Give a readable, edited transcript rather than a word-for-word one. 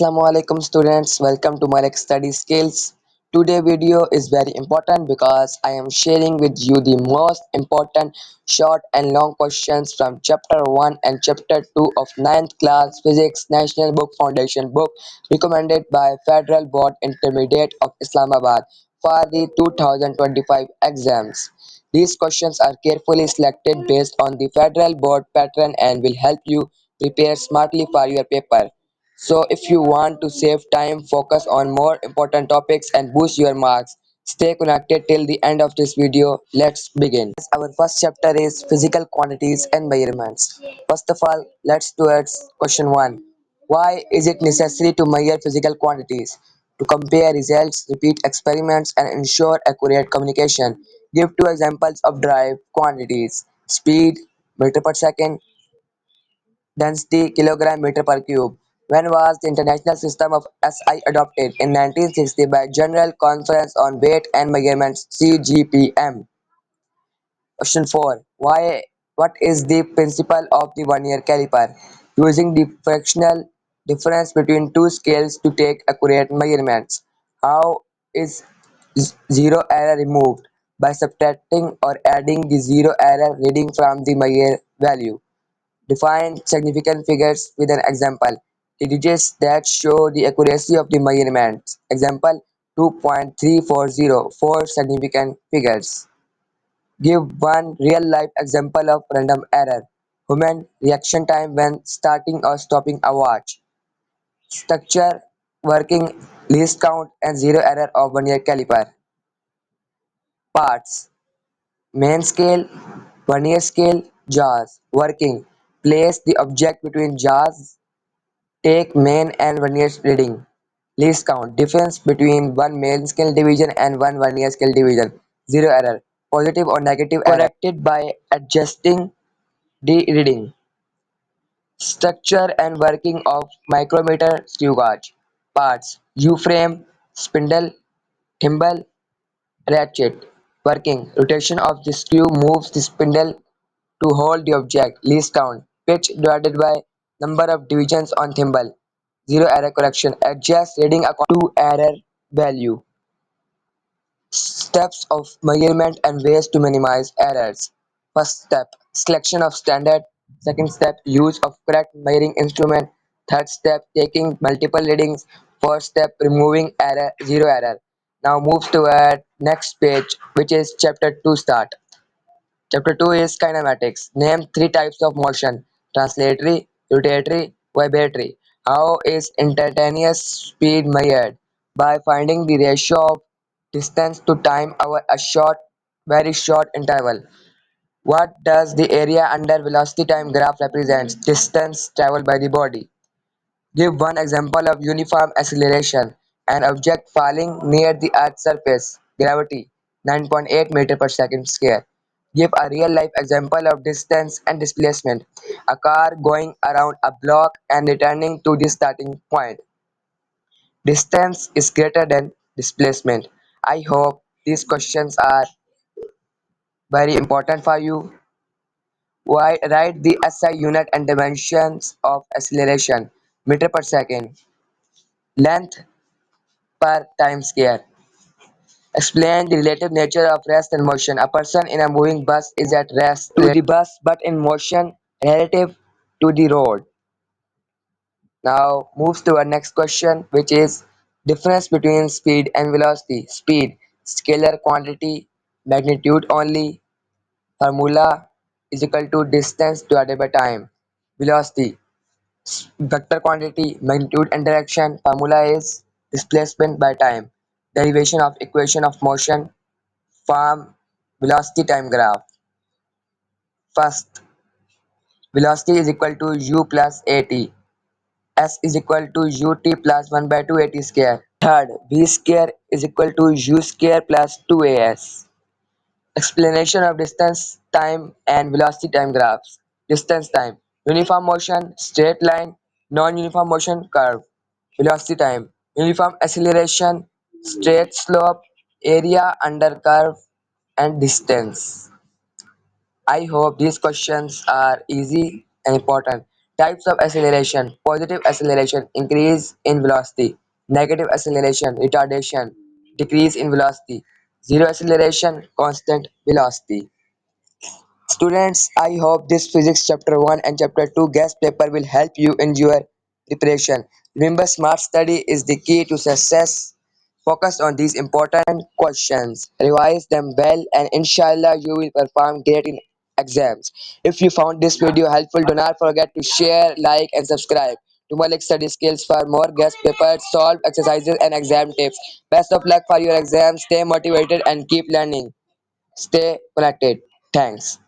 Assalamualaikum students, welcome to Malik Study Skills. Today video is very important because I am sharing with you the most important short and long questions from chapter 1 and chapter 2 of ninth class Physics National Book Foundation book recommended by Federal Board Intermediate of Islamabad for the 2025 exams. These questions are carefully selected based on the Federal Board pattern and will help you prepare smartly for your paper. So if you want to save time, focus on more important topics and boost your marks, stay connected till the end of this video. Let's begin. Our first chapter is physical quantities and measurements. First of all, let's towards question 1. Why is it necessary to measure physical quantities? To compare results, repeat experiments and ensure accurate communication. Give two examples of derived quantities. Speed, meter per second, density kilogram meter per cube. When was the International System of SI adopted? In 1960 by General Conference on Weight and Measurements (CGPM). Question 4. What is the principle of the vernier caliper? Using the fractional difference between two scales to take accurate measurements. How is zero error removed? By subtracting or adding the zero error reading from the measure value. Define significant figures with an example. The digits that show the accuracy of the measurements. Example 2.340 for significant figures. Give one real-life example of random error. Human reaction time when starting or stopping a watch. Structure, working, least count and zero error of vernier caliper. Parts. Main scale, vernier scale, jaws. Working. Place the object between jaws. Take main and vernier reading. Least count. Difference between one main scale division and one vernier scale division. Zero error. Positive or negative error. Corrected by adjusting the reading. Structure and working of micrometer screw gauge. Parts. U-frame, spindle, thimble, ratchet. Working. Rotation of the screw moves the spindle to hold the object. Least count. Pitch divided by number of divisions on thimble. Zero error correction. Adjust reading according to error value. Steps of measurement and ways to minimize errors. First step, selection of standard. Second step, use of correct measuring instrument. Third step, taking multiple readings. Fourth step, removing error, zero error. Now move toward next page, which is chapter 2 start. Chapter 2 is kinematics. Name three types of motion: translatory, rotatory, vibratory. How is instantaneous speed measured? By finding the ratio of distance to time over a very short interval. What does the area under velocity time graph represent? Distance traveled by the body. Give one example of uniform acceleration. An object falling near the Earth's surface. Gravity 9.8 meter per second square. Give a real-life example of distance and displacement. A car going around a block and returning to the starting point. Distance is greater than displacement. I hope these questions are very important for you. Write the SI unit and dimensions of acceleration. Meter per second. Length per time square. Explain the relative nature of rest and motion. A person in a moving bus is at rest to the bus but in motion relative to the road. Now moves to our next question, which is difference between speed and velocity. Speed, scalar quantity, magnitude only. Formula is equal to distance divided by time. Velocity, vector quantity, magnitude and direction. Formula is displacement by time. Derivation of equation of motion from velocity time graph. First, velocity is equal to u plus at. S is equal to ut plus 1 by 2 at square. Third, v square is equal to u square plus 2as. Explanation of distance time and velocity time graphs. Distance time, uniform motion, straight line, non-uniform motion, curve. Velocity time, uniform acceleration, straight slope, area under curve, and distance. I hope these questions are easy and important. Types of acceleration: positive acceleration, increase in velocity; negative acceleration, retardation, decrease in velocity; zero acceleration, constant velocity. Students, I hope this physics chapter 1 and chapter 2 guest paper will help you in your preparation. Remember, smart study is the key to success. Focus on these important questions, revise them well, and inshallah you will perform great in exams. If you found this video helpful, do not forget to share, like, and subscribe to Malik Study Skills for more guest papers, solved exercises, and exam tips. Best of luck for your exams. Stay motivated and keep learning. Stay connected. Thanks.